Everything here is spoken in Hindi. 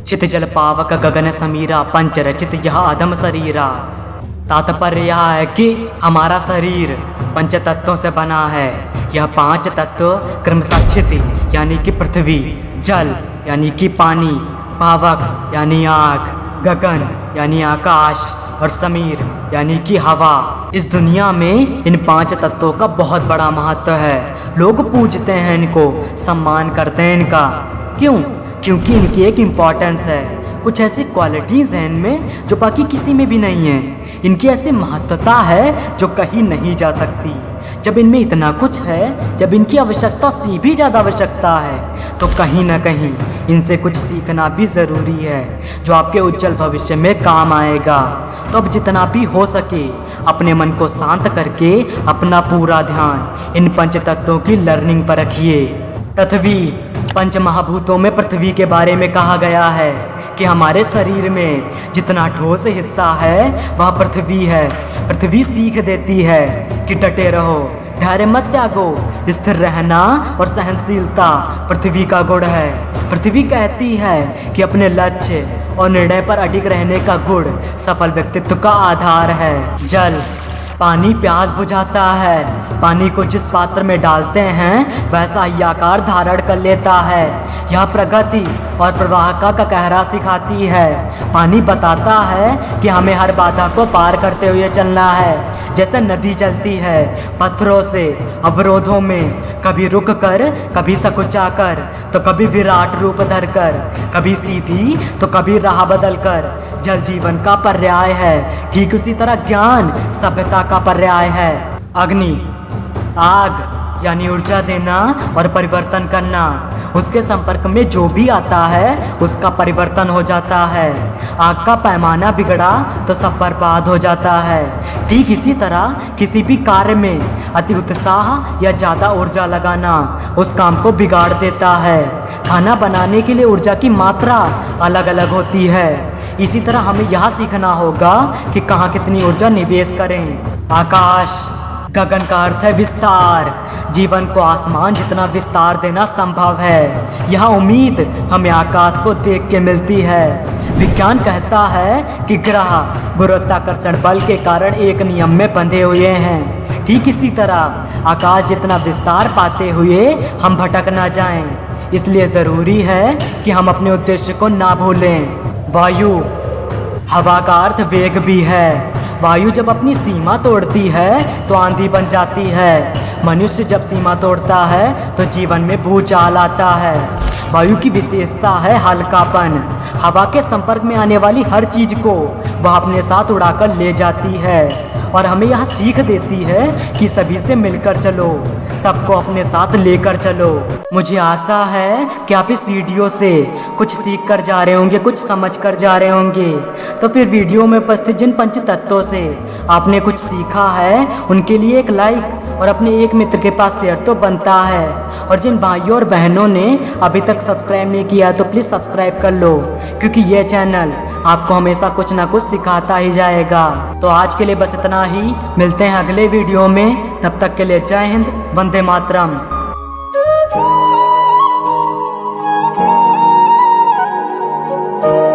चित जल पावक गगन समीरा पंच रचित यह अधम शरीरा। तात्पर्य यह है कि हमारा शरीर पंच तत्वों से बना है। यह पांच तत्व क्रमशः चित यानी कि पृथ्वी, जल यानी कि पानी, पावक यानी आग, गगन यानी आकाश और समीर यानी कि हवा। इस दुनिया में इन पांच तत्वों का बहुत बड़ा महत्व है। लोग पूजते हैं इनको, सम्मान करते हैं इनका। क्यों? क्योंकि इनकी एक इम्पॉर्टेंस है। कुछ ऐसी क्वालिटीज़ हैं इनमें जो बाकी किसी में भी नहीं है। इनकी ऐसी महत्वता है जो कहीं नहीं जा सकती। जब इनमें इतना कुछ है, जब इनकी आवश्यकता से भी ज़्यादा आवश्यकता है, तो कहीं ना कहीं इनसे कुछ सीखना भी ज़रूरी है जो आपके उज्जवल भविष्य में काम आएगा। तो अब जितना भी हो सके अपने मन को शांत करके अपना पूरा ध्यान इन पंच तत्वों की लर्निंग पर रखिए। पृथ्वी, पंच महाभूतों में पृथ्वी के बारे में कहा गया है कि हमारे शरीर में जितना ठोस हिस्सा है वह पृथ्वी है। पृथ्वी सीख देती है कि डटे रहो, धैर्य मत त्यागो, स्थिर रहना और सहनशीलता पृथ्वी का गुण है। पृथ्वी कहती है कि अपने लक्ष्य और निर्णय पर अडिग रहने का गुण सफल व्यक्तित्व का आधार है। जल, पानी प्यास बुझाता है। पानी को जिस पात्र में डालते हैं वैसा ही आकार धारण कर लेता है। यह प्रगति और प्रवाह का कहरा सिखाती है। पानी बताता है कि हमें हर बाधा को पार करते हुए चलना है। जैसे नदी चलती है पत्थरों से, अवरोधों में, कभी रुक कर, कभी सकुचा कर, तो कभी विराट रूप धर कर, कभी सीधी तो कभी राह बदल कर। जल जीवन का पर्याय है। ठीक उसी तरह ज्ञान सभ्यता का पर्याय है। अग्नि, आग यानी ऊर्जा देना और परिवर्तन करना। उसके संपर्क में जो भी आता है उसका परिवर्तन हो जाता है। आग का पैमाना बिगड़ा तो सब बर्बाद हो जाता है। ठीक इसी तरह किसी भी कार्य में अति उत्साह या ज़्यादा ऊर्जा लगाना उस काम को बिगाड़ देता है। खाना बनाने के लिए ऊर्जा की मात्रा अलग अलग होती है। इसी तरह हमें यह सीखना होगा कि कहाँ कितनी ऊर्जा निवेश करें। आकाश, गगन का अर्थ है विस्तार। जीवन को आसमान जितना विस्तार देना संभव है। यह उम्मीद हमें आकाश को देख के मिलती है। विज्ञान कहता है कि ग्रह गुरुत्वाकर्षण बल के कारण एक नियम में बंधे हुए हैं। ठीक इसी तरह आकाश जितना विस्तार पाते हुए हम भटक ना जाएं। इसलिए ज़रूरी है कि हम अपने उद्देश्य को ना भूलें। वायु, हवा का अर्थ वेग भी है। वायु जब अपनी सीमा तोड़ती है तो आंधी बन जाती है। मनुष्य जब सीमा तोड़ता है तो जीवन में भूचाल आता है। वायु की विशेषता है हल्कापन। हवा के संपर्क में आने वाली हर चीज़ को वह अपने साथ उड़ाकर ले जाती है और हमें यह सीख देती है कि सभी से मिलकर चलो, सबको अपने साथ लेकर चलो। मुझे आशा है कि आप इस वीडियो से कुछ सीख कर जा रहे होंगे, कुछ समझ कर जा रहे होंगे। तो फिर वीडियो में उपस्थित जिन पंच तत्वों से आपने कुछ सीखा है उनके लिए एक लाइक और अपने एक मित्र के पास शेयर तो बनता है। और जिन भाइयों और बहनों ने अभी तक सब्सक्राइब नहीं किया तो प्लीज़ सब्सक्राइब कर लो, क्योंकि ये चैनल आपको हमेशा कुछ ना कुछ सिखाता ही जाएगा। तो आज के लिए बस इतना ही। मिलते हैं अगले वीडियो में। तब तक के लिए जय हिंद, वंदे मातरम।